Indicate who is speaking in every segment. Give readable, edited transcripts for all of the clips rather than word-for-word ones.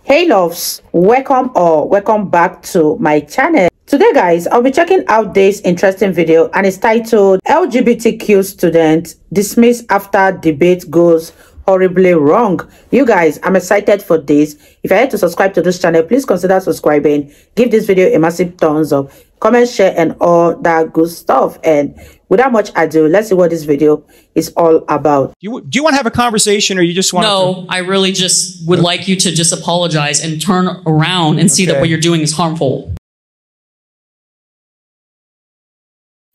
Speaker 1: Hey loves, welcome back to my channel. Today guys, I'll be checking out this interesting video and it's titled LGBTQ student dismissed after debate goes horribly wrong. You guys, I'm excited for this. If you're yet to subscribe to this channel, please consider subscribing. Give this video a massive thumbs up, comment, share, and all that good stuff. And without much ado, let's see what this video is all about.
Speaker 2: Do you want to have a conversation, or you just want
Speaker 3: No, I really just would like you to just apologize and turn around and see that what you're doing is harmful.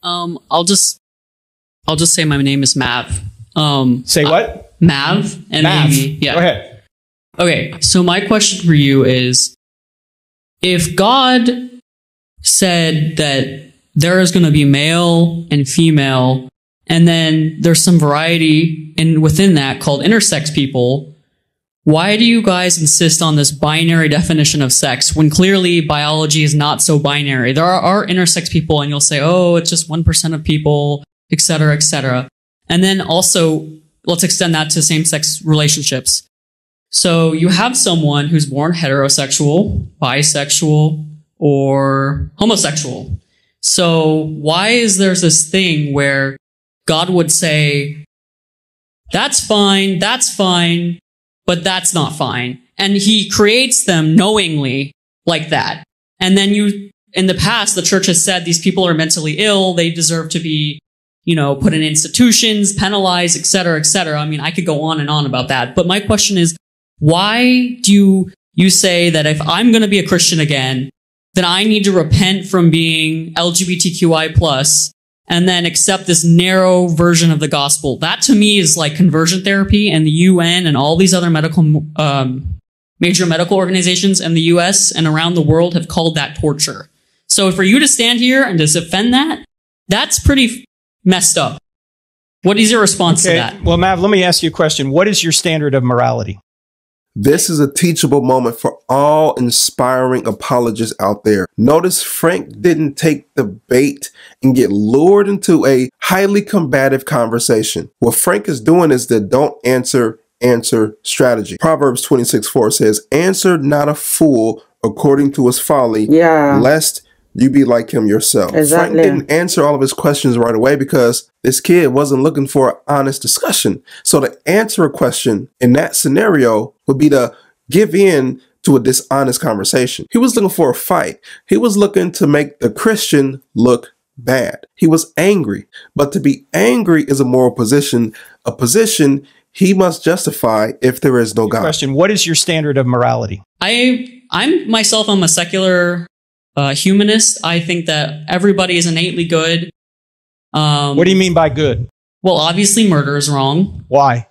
Speaker 3: I'll just say my name is Mav.
Speaker 2: Say what?
Speaker 3: Mav. M-A-V. Yeah.
Speaker 2: Go ahead.
Speaker 3: Okay, so my question for you is, if God said that there is going to be male and female, and then there's some variety within that called intersex people, why do you guys insist on this binary definition of sex when clearly biology is not so binary? There are intersex people, and you'll say, oh, it's just 1% of people, etc., etc. And then also, let's extend that to same-sex relationships. So you have someone who's born heterosexual, bisexual, or homosexual. So why is there this thing where God would say, that's fine, but that's not fine? And he creates them knowingly like that. And then in the past, the church has said these people are mentally ill, they deserve to be, put in institutions, penalized, etc., etc. I mean, I could go on and on about that. But my question is, why do you say that if I'm going to be a Christian again, then I need to repent from being LGBTQI+, and then accept this narrow version of the gospel? That to me is like conversion therapy, and the UN and all these other major medical organizations in the US and around the world have called that torture. So for you to stand here and to defend that, that's pretty messed up. What is your response to that?
Speaker 2: Well, Mav, let me ask you a question. What is your standard of morality?
Speaker 4: This is a teachable moment for all inspiring apologists out there. Notice Frank didn't take the bait and get lured into a highly combative conversation. What Frank is doing is the don't answer strategy. Proverbs 26:4 says, answer not a fool according to his folly, lest you be like him yourself.
Speaker 1: Exactly.
Speaker 4: Frank didn't answer all of his questions right away because this kid wasn't looking for an honest discussion. So to answer a question in that scenario would be to give in to a dishonest conversation. He was looking for a fight. He was looking to make the Christian look bad. He was angry. But to be angry is a moral position, a position he must justify if there is no God.
Speaker 2: Question: what is your standard of morality?
Speaker 3: I'm a secular humanist. I think that everybody is innately good.
Speaker 2: What do you mean by good?
Speaker 3: Well, obviously murder is wrong.
Speaker 2: Why?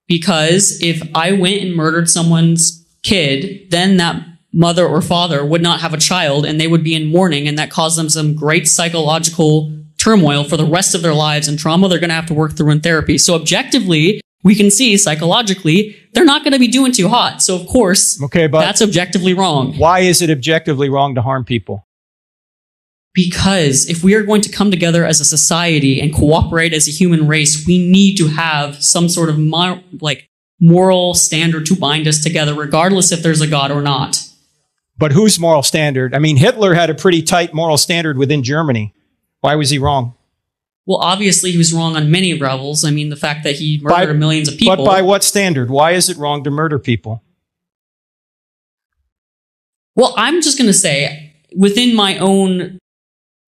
Speaker 3: Because if I went and murdered someone's kid, then that mother or father would not have a child and they would be in mourning, and that caused them some great psychological turmoil for the rest of their lives and trauma they're going to have to work through in therapy. So objectively, we can see psychologically, they're not going to be doing too hot. So of course, but that's objectively wrong.
Speaker 2: Why is it objectively wrong to harm people?
Speaker 3: Because if we are going to come together as a society and cooperate as a human race, we need to have some sort of moral standard to bind us together, regardless if there's a God or not.
Speaker 2: But whose moral standard? I mean, Hitler had a pretty tight moral standard within Germany. Why was he wrong?
Speaker 3: Well, obviously he was wrong on many levels. I mean, the fact that he murdered millions of people.
Speaker 2: But by what standard? Why is it wrong to murder people?
Speaker 3: Well, I'm just going to say, within my own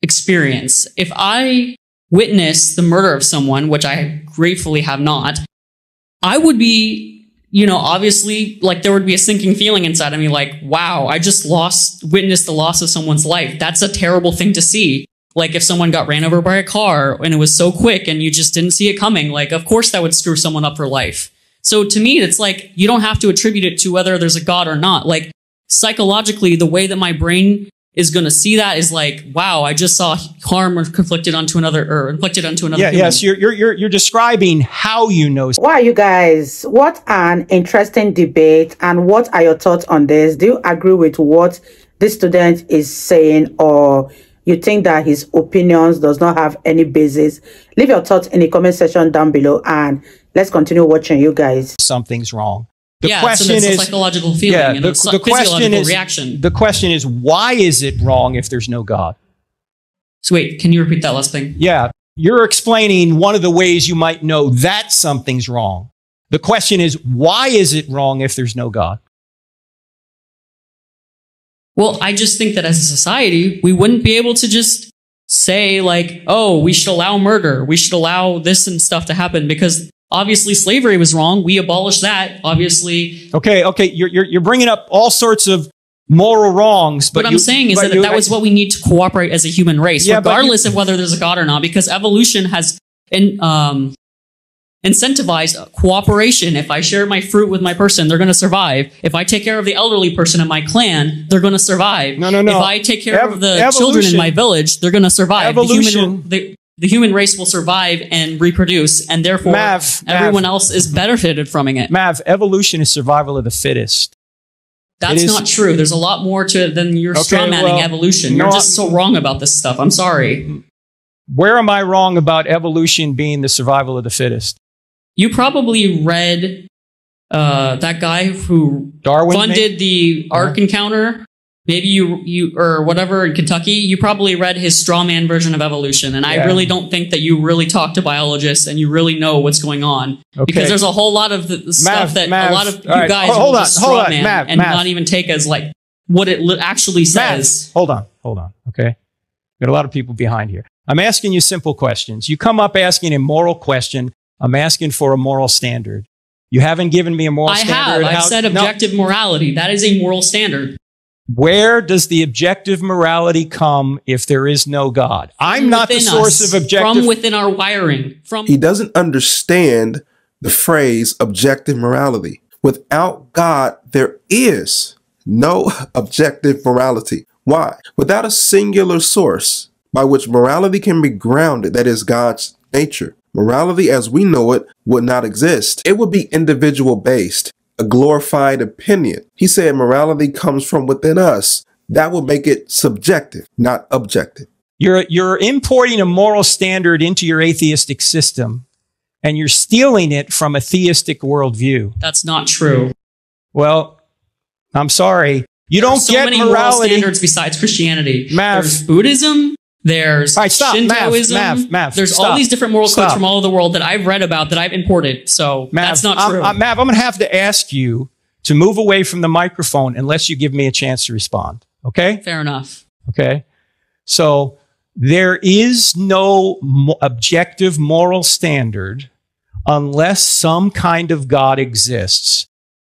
Speaker 3: experience, if I witness the murder of someone, which I gratefully have not, I would be, obviously, there would be a sinking feeling inside of me, like, wow, I just witnessed the loss of someone's life. That's a terrible thing to see. Like if someone got ran over by a car and it was so quick and you just didn't see it coming, of course that would screw someone up for life. So to me, it's like, you don't have to attribute it to whether there's a God or not. Psychologically, the way that my brain is going to see that is like, wow, I just saw harm inflicted onto another human.
Speaker 2: Yes, you're describing how you know.
Speaker 1: Wow, you guys, what an interesting debate. And what are your thoughts on this? Do you agree with what this student is saying, or you think that his opinions does not have any basis? Leave your thoughts in the comment section down below and let's continue watching, you guys.
Speaker 2: Something's wrong. The
Speaker 3: yeah,
Speaker 2: question
Speaker 3: so that's
Speaker 2: is
Speaker 3: a psychological feeling
Speaker 2: yeah,
Speaker 3: and a physiological reaction.
Speaker 2: The question is, why is it wrong if there's no God?
Speaker 3: So wait, can you repeat that last thing?
Speaker 2: Yeah, you're explaining one of the ways you might know that something's wrong. The question is, why is it wrong if there's no God?
Speaker 3: Well, I just think that as a society, we wouldn't be able to just say like, oh, we should allow murder. We should allow this and stuff to happen because obviously slavery was wrong. We abolished that. Obviously. Okay.
Speaker 2: You're bringing up all sorts of moral wrongs. But
Speaker 3: what I'm saying is that was what we need to cooperate as a human race, regardless of whether there's a God or not, because evolution has incentivized cooperation. If I share my fruit with my person, they're going to survive. If I take care of the elderly person in my clan, they're going to survive.
Speaker 2: No.
Speaker 3: If I take care of the children in my village, they're going to survive. The human race will survive and reproduce, and therefore everyone else is benefited from it.
Speaker 2: Evolution is survival of the fittest.
Speaker 3: That's not true. There's a lot more to it than you're strawmanning evolution. You're just so wrong about this stuff. I'm sorry.
Speaker 2: Where am I wrong about evolution being the survival of the fittest?
Speaker 3: You probably read that guy who funded the Ark Encounter. Maybe you or whatever in Kentucky. You probably read his straw man version of evolution, and I really don't think that you really talk to biologists and you really know what's going on because there's a whole lot of the stuff that a lot of you guys will just straw man and not even take as like what it actually says.
Speaker 2: Hold on. Okay, got a lot of people behind here. I'm asking you simple questions. You come up asking a moral question. I'm asking for a moral standard. You haven't given me a moral standard.
Speaker 3: I've said objective morality. That is a moral standard.
Speaker 2: Where does the objective morality come if there is no God? I'm not the source of objective.
Speaker 3: From within our wiring.
Speaker 4: He doesn't understand the phrase objective morality. Without God, there is no objective morality. Why? Without a singular source by which morality can be grounded, that is God's nature, morality as we know it would not exist. It would be individual based. A glorified opinion. He said morality comes from within us. That would make it subjective, not objective.
Speaker 2: You're importing a moral standard into your atheistic system, and you're stealing it from a theistic worldview.
Speaker 3: That's not true.
Speaker 2: Well, I'm sorry. You don't get
Speaker 3: so many moral standards besides Christianity. There's Buddhism. There's Shintoism. There's all these different moral codes from all over the world that I've read about that I've imported. So that's not true.
Speaker 2: I'm going to have to ask you to move away from the microphone unless you give me a chance to respond. Okay?
Speaker 3: Fair enough.
Speaker 2: Okay. So there is no objective moral standard unless some kind of God exists.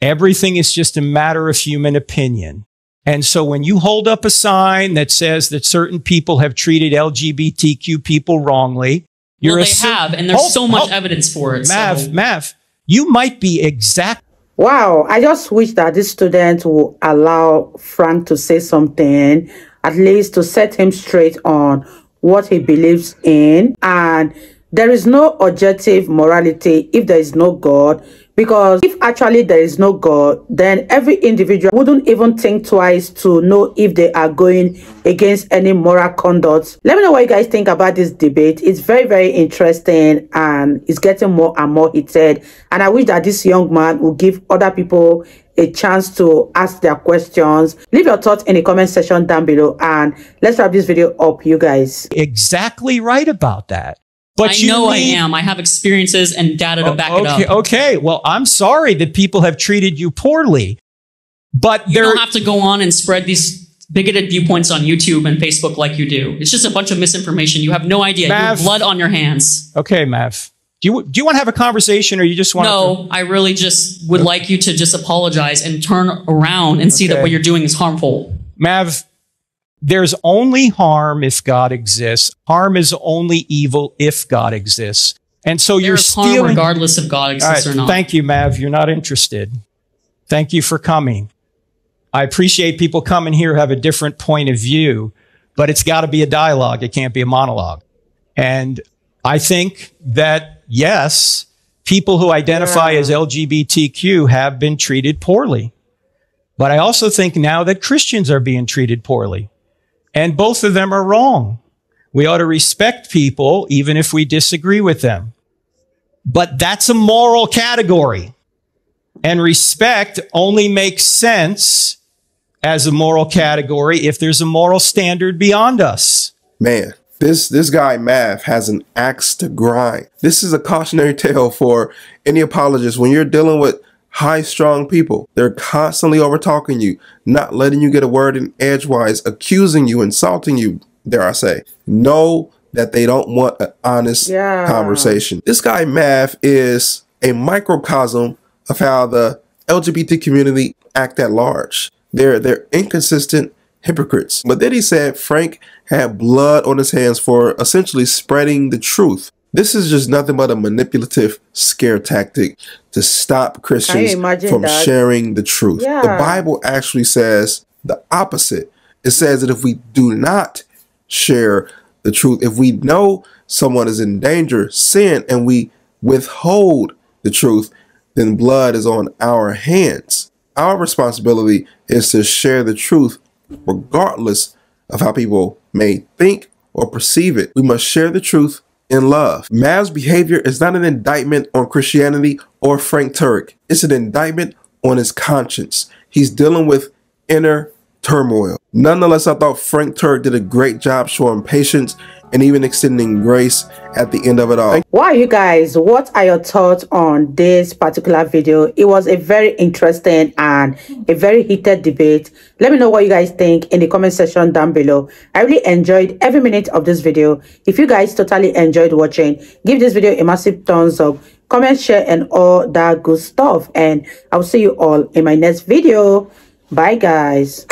Speaker 2: Everything is just a matter of human opinion. And so when you hold up a sign that says that certain people have treated LGBTQ people wrongly,
Speaker 3: they have, and there's so much evidence for it.
Speaker 2: Mav, you might be exact.
Speaker 1: Wow, I just wish that this student will allow Frank to say something, at least to set him straight on what he believes in. And there is no objective morality if there is no God. Because if actually there is no God, then every individual wouldn't even think twice to know if they are going against any moral conduct. Let me know what you guys think about this debate. It's very, very interesting and it's getting more and more heated. And I wish that this young man will give other people a chance to ask their questions. Leave your thoughts in the comment section down below and let's wrap this video up, you guys.
Speaker 2: Exactly right about that.
Speaker 3: But I am. I have experiences and data to back it up.
Speaker 2: Okay. Well, I'm sorry that people have treated you poorly, but
Speaker 3: you don't have to go on and spread these bigoted viewpoints on YouTube and Facebook like you do. It's just a bunch of misinformation. You have no idea. You have blood on your hands.
Speaker 2: Okay, Mav. Do you want to have a conversation or you just want
Speaker 3: No, I really just would like you to just apologize and turn around and see that what you're doing is harmful.
Speaker 2: Mav, there's only harm if God exists. Harm is only evil if God exists. And so you're stealing...
Speaker 3: harm regardless if God exists or not.
Speaker 2: Thank you, Mav. You're not interested. Thank you for coming. I appreciate people coming here who have a different point of view, but it's got to be a dialogue. It can't be a monologue. And I think that, yes, people who identify as LGBTQ have been treated poorly. But I also think now that Christians are being treated poorly. And both of them are wrong. We ought to respect people, even if we disagree with them. But that's a moral category. And respect only makes sense as a moral category if there's a moral standard beyond us.
Speaker 4: Man, this guy Mav has an axe to grind. This is a cautionary tale for any apologist. When you're dealing with high-strung people, they're constantly over-talking you, not letting you get a word in edgewise, accusing you, insulting you, dare I say. Know that they don't want an honest conversation. This guy Mav is a microcosm of how the LGBT community act at large. They're inconsistent hypocrites. But then he said Frank had blood on his hands for essentially spreading the truth. This is just nothing but a manipulative scare tactic to stop Christians from sharing the truth. The Bible actually says the opposite. It says that if we do not share the truth, if we know someone is in danger, sin, and we withhold the truth, then blood is on our hands. Our responsibility is to share the truth regardless of how people may think or perceive it. We must share the truth in love. Mav's behavior is not an indictment on Christianity or Frank Turek. It's an indictment on his conscience. He's dealing with inner turmoil. Nonetheless, I thought Frank Turek did a great job showing patience and even extending grace at the end of it all.
Speaker 1: Wow, you guys, what are your thoughts on this particular video? It was a very interesting and a very heated debate. Let me know what you guys think in the comment section down below. I really enjoyed every minute of this video. If you guys totally enjoyed watching, give this video a massive thumbs up, comment, share, and all that good stuff. And I'll see you all in my next video. Bye, guys.